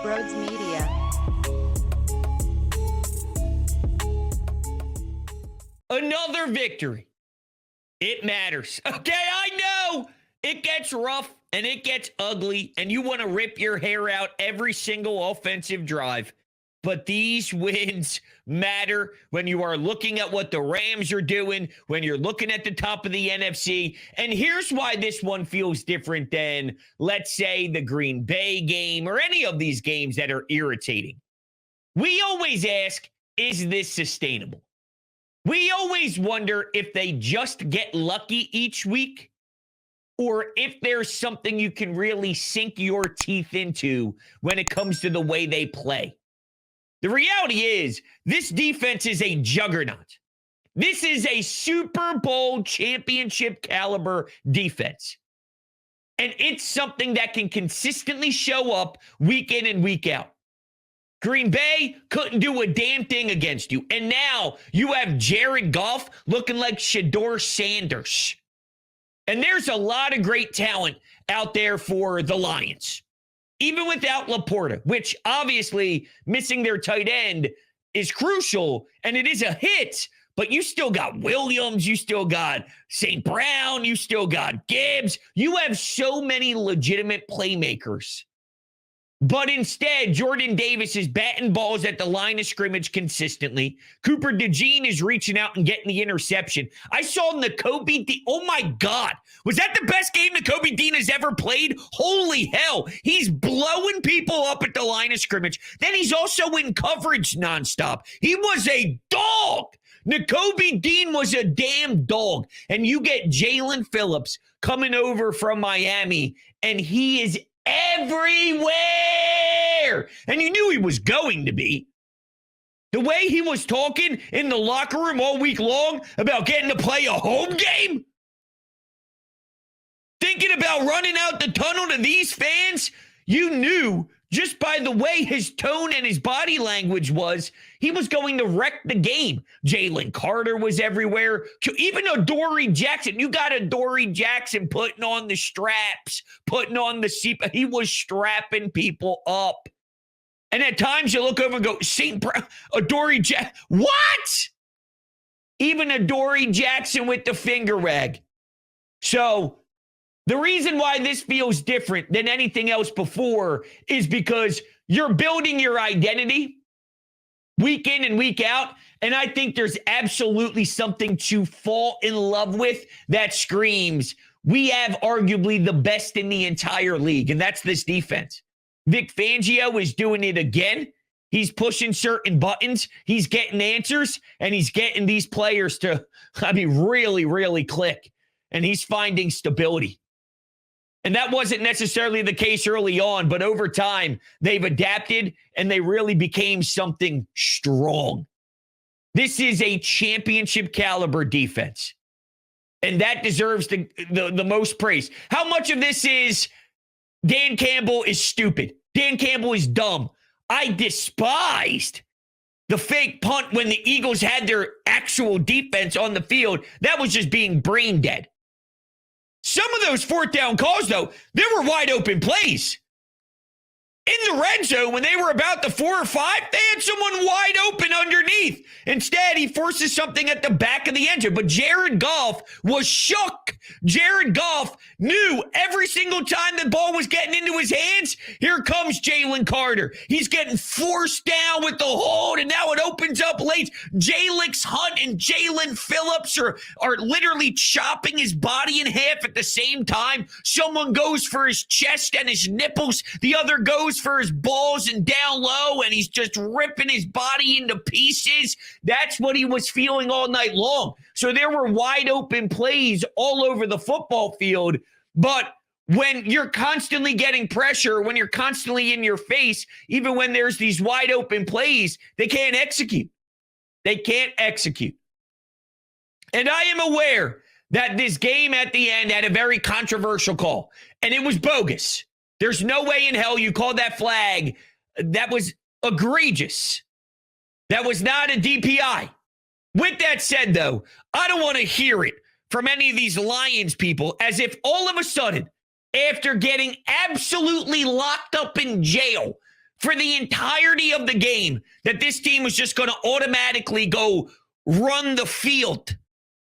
Brodes Media. Another victory. It matters. Okay, I know it gets rough and it gets ugly and you want to rip your hair out every single offensive drive. But these wins matter when you are looking at what the Rams are doing, when you're looking at the top of the NFC. And here's why this one feels different than, let's say, the Green Bay game or any of these games that are irritating. We always ask, is this sustainable? We always wonder if they just get lucky each week or if there's something you can really sink your teeth into when it comes to the way they play. The reality is, this defense is a juggernaut. This is a Super Bowl championship caliber defense. And it's something that can consistently show up week in and week out. Green Bay couldn't do a damn thing against you. And now you have Jared Goff looking like Shedeur Sanders. And there's a lot of great talent out there for the Lions. Even without Laporta, which obviously missing their tight end is crucial, and it is a hit, but you still got Williams, you still got St. Brown, you still got Gibbs. You have so many legitimate playmakers. But instead, Jordan Davis is batting balls at the line of scrimmage consistently. Cooper DeJean is reaching out and getting the interception. I saw Nakobe Dean. Oh, my God. Was that the best game Nakobe Dean has ever played? Holy hell. He's blowing people up at the line of scrimmage. Then he's also in coverage nonstop. He was a dog. Nakobe Dean was a damn dog. And you get Jalen Phillips coming over from Miami, and he is everywhere. And you knew he was going to be. The way he was talking in the locker room all week long about getting to play a home game, thinking about running out the tunnel to these fans, you knew just by the way his tone and his body language was, he was going to wreck the game. Jalen Carter was everywhere. Even Adoree Jackson. You got Adoree Jackson putting on the straps, putting on the seat. He was strapping people up. And at times you look over and go, St. Brown, Adoree Jackson. What? Even Adoree Jackson with the finger rag. So the reason why this feels different than anything else before is because you're building your identity week in and week out, and I think there's absolutely something to fall in love with that screams, we have arguably the best in the entire league, and that's this defense. Vic Fangio is doing it again. He's pushing certain buttons. He's getting answers, and he's getting these players to, really, really click, and he's finding stability. And that wasn't necessarily the case early on, but over time, they've adapted and they really became something strong. This is a championship caliber defense. And that deserves the most praise. How much of this is Dan Campbell is stupid? Dan Campbell is dumb. I despised the fake punt when the Eagles had their actual defense on the field. That was just being brain dead. Some of those fourth down calls, though, there were wide open plays. In the red zone, when they were about the 4 or 5, they had someone wide open underneath. Instead, he forces something at the back of the end zone. But Jared Goff was shook. Jared Goff knew every single time the ball was getting into his hands, here comes Jalen Carter. He's getting forced down with the hold, and now it opens up late. Jalix Hunt and Jalen Phillips are literally chopping his body in half at the same time. Someone goes for his chest and his nipples. The other goes for his balls and down low, and he's just ripping his body into pieces. That's what he was feeling all night long. So there were wide open plays all over the football field. But when you're constantly getting pressure, when you're constantly in your face, even when there's these wide open plays, they can't execute. They can't execute. And I am aware that this game at the end had a very controversial call, and it was bogus. There's no way in hell you called that flag. That was egregious. That was not a DPI. With that said, though, I don't want to hear it from any of these Lions people as if all of a sudden, after getting absolutely locked up in jail for the entirety of the game that this team was just going to automatically go run the field.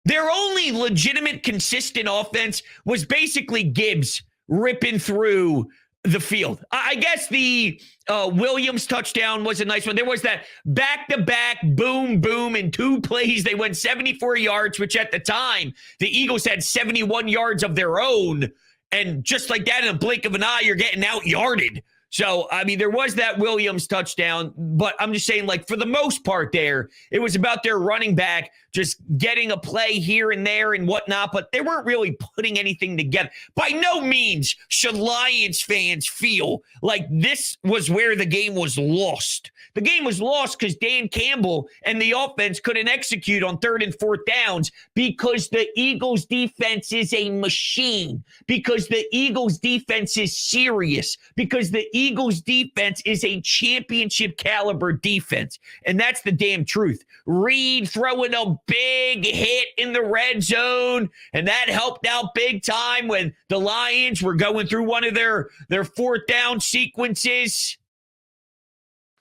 Their only legitimate, consistent offense was basically Gibbs ripping through the field. I guess the Williams touchdown was a nice one. There was that back-to-back boom, boom in 2 plays. They went 74 yards, which at the time, the Eagles had 71 yards of their own. And just like that, in a blink of an eye, you're getting out-yarded. So, I mean, there was that Williams touchdown, but I'm just saying, like, for the most part there, it was about their running back just getting a play here and there and whatnot, but they weren't really putting anything together. By no means should Lions fans feel like this was where the game was lost. The game was lost because Dan Campbell and the offense couldn't execute on 3rd and 4th downs because the Eagles' defense is a machine, because the Eagles' defense is serious, because the Eagles' defense is a championship caliber defense. And that's the damn truth. Reed throwing a big hit in the red zone, and that helped out big time when the Lions were going through one of their 4th down sequences.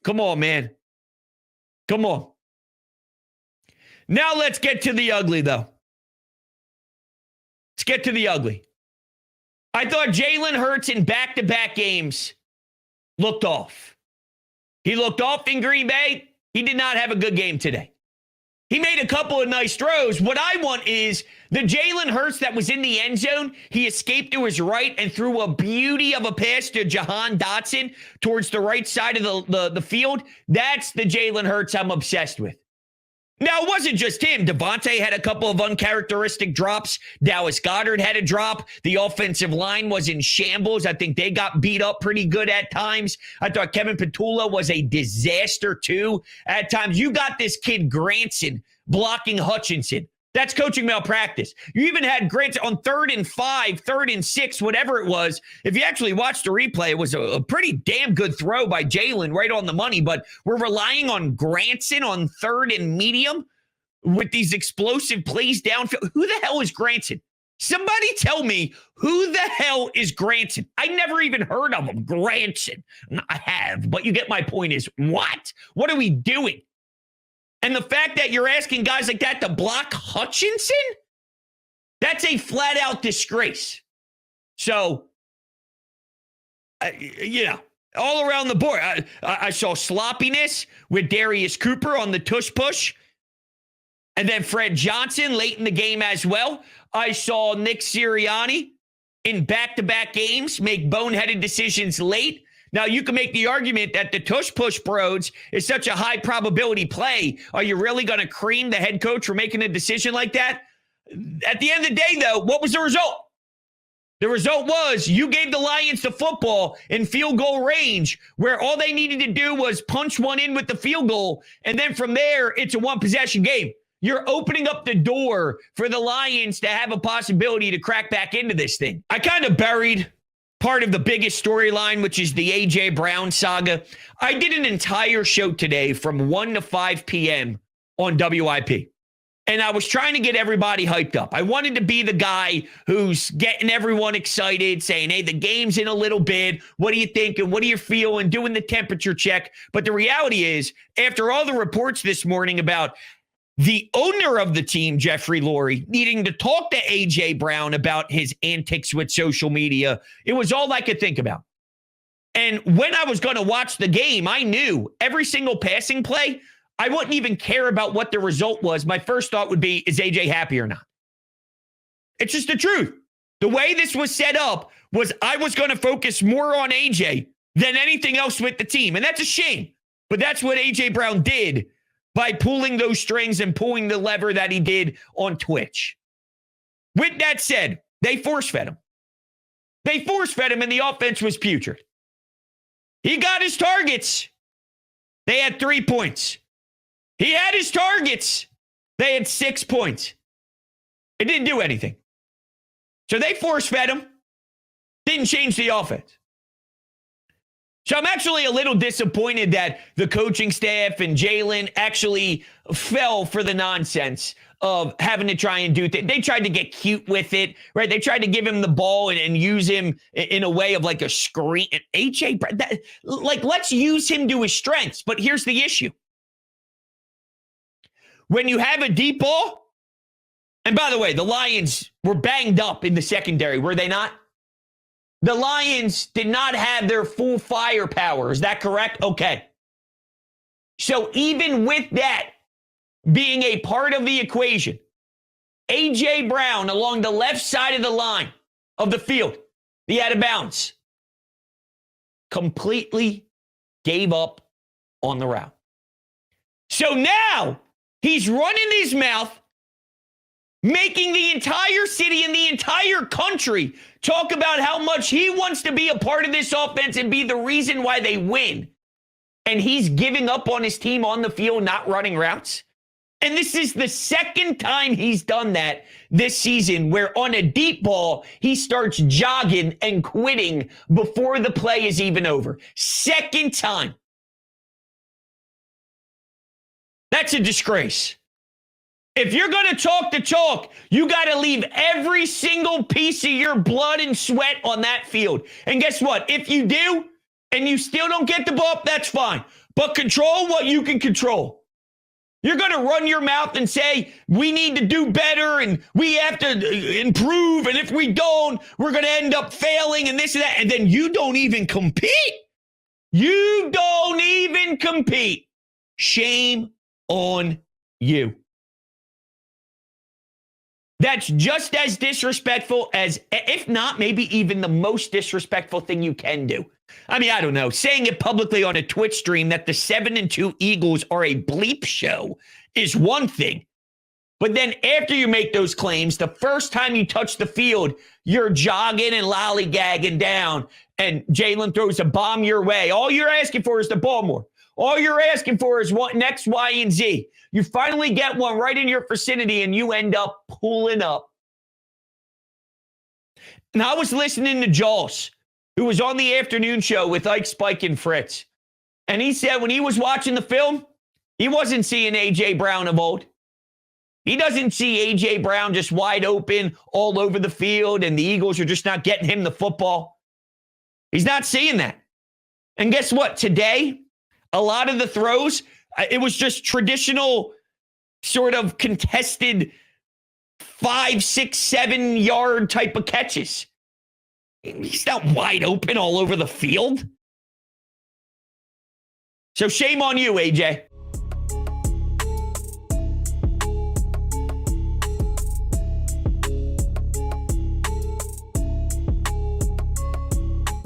Come on, man. Come on. Now let's get to the ugly, though. Let's get to the ugly. I thought Jalen Hurts in back-to-back games looked off. He looked off in Green Bay. He did not have a good game today. He made a couple of nice throws. What I want is the Jalen Hurts that was in the end zone. He escaped to his right and threw a beauty of a pass to Jahan Dotson towards the right side of the field. That's the Jalen Hurts I'm obsessed with. Now, it wasn't just him. Devontae had a couple of uncharacteristic drops. Dallas Goedert had a drop. The offensive line was in shambles. I think they got beat up pretty good at times. I thought Kevin Petula was a disaster, too, at times. You got this kid Granson blocking Hutchinson. That's coaching malpractice. You even had Granson on 3rd and 5, 3rd and 6, whatever it was. If you actually watched the replay, it was a pretty damn good throw by Jalen, right on the money. But we're relying on Granson on 3rd and medium with these explosive plays downfield. Who the hell is Granson? Somebody tell me who the hell is Granson? I never even heard of him. Granson. I have, but you get my point is what? What are we doing? And the fact that you're asking guys like that to block Hutchinson, that's a flat-out disgrace. So, all around the board. I saw sloppiness with Darius Cooper on the tush push. And then Fred Johnson late in the game as well. I saw Nick Sirianni in back-to-back games make boneheaded decisions late. Now, you can make the argument that the tush-push Brodes is such a high probability play. Are you really going to cream the head coach for making a decision like that? At the end of the day, though, what was the result? The result was you gave the Lions the football in field goal range where all they needed to do was punch one in with the field goal, and then from there, it's a one-possession game. You're opening up the door for the Lions to have a possibility to crack back into this thing. I kind of buried part of the biggest storyline, which is the A.J. Brown saga. I did an entire show today from 1 to 5 p.m. on WIP. And I was trying to get everybody hyped up. I wanted to be the guy who's getting everyone excited, saying, hey, the game's in a little bit. What are you thinking? What are you feeling? Doing the temperature check. But the reality is, after all the reports this morning about the owner of the team, Jeffrey Lurie, needing to talk to A.J. Brown about his antics with social media, it was all I could think about. And when I was going to watch the game, I knew every single passing play, I wouldn't even care about what the result was. My first thought would be, is A.J. happy or not? It's just the truth. The way this was set up was I was going to focus more on A.J. than anything else with the team. And that's a shame. But that's what A.J. Brown did by pulling those strings and pulling the lever that he did on Twitch. With that said, they force-fed him. They force-fed him, and the offense was putrid. He got his targets. They had 3 points. He had his targets. They had 6 points. It didn't do anything. So they force-fed him. Didn't change the offense. So I'm actually a little disappointed that the coaching staff and Jalen actually fell for the nonsense of having to try and do things. They tried to get cute with it, right? They tried to give him the ball and use him in a way of like a screen. AJ, let's use him to his strengths. But here's the issue. When you have a deep ball, and by the way, the Lions were banged up in the secondary, were they not? The Lions did not have their full firepower. Is that correct? Okay. So even with that being a part of the equation, A.J. Brown along the left side of the line of the field, the out of bounds, completely gave up on the route. So now he's running his mouth, making the entire city and the entire country talk about how much he wants to be a part of this offense and be the reason why they win. And he's giving up on his team on the field, not running routes. And this is the second time he's done that this season, where on a deep ball, he starts jogging and quitting before the play is even over. Second time. That's a disgrace. If you're going to talk the talk, you got to leave every single piece of your blood and sweat on that field. And guess what? If you do, and you still don't get the ball, that's fine. But control what you can control. You're going to run your mouth and say, we need to do better and we have to improve. And if we don't, we're going to end up failing and this and that. And then you don't even compete. You don't even compete. Shame on you. That's just as disrespectful as, if not, maybe even the most disrespectful thing you can do. I mean, I don't know. Saying it publicly on a Twitch stream that the 7-2 Eagles are a bleep show is one thing. But then after you make those claims, the first time you touch the field, you're jogging and lollygagging down, and Jalen throws a bomb your way. All you're asking for is the ball more. All you're asking for is what X, Y, and Z. You finally get one right in your vicinity, and you end up pulling up. And I was listening to Jaws, who was on the afternoon show with Ike, Spike, and Fritz. And he said when he was watching the film, he wasn't seeing A.J. Brown of old. He doesn't see A.J. Brown just wide open all over the field, and the Eagles are just not getting him the football. He's not seeing that. And guess what? Today, a lot of the throws, it was just traditional sort of contested 5, 6, 7 yard type of catches. He's not wide open all over the field. So shame on you, AJ.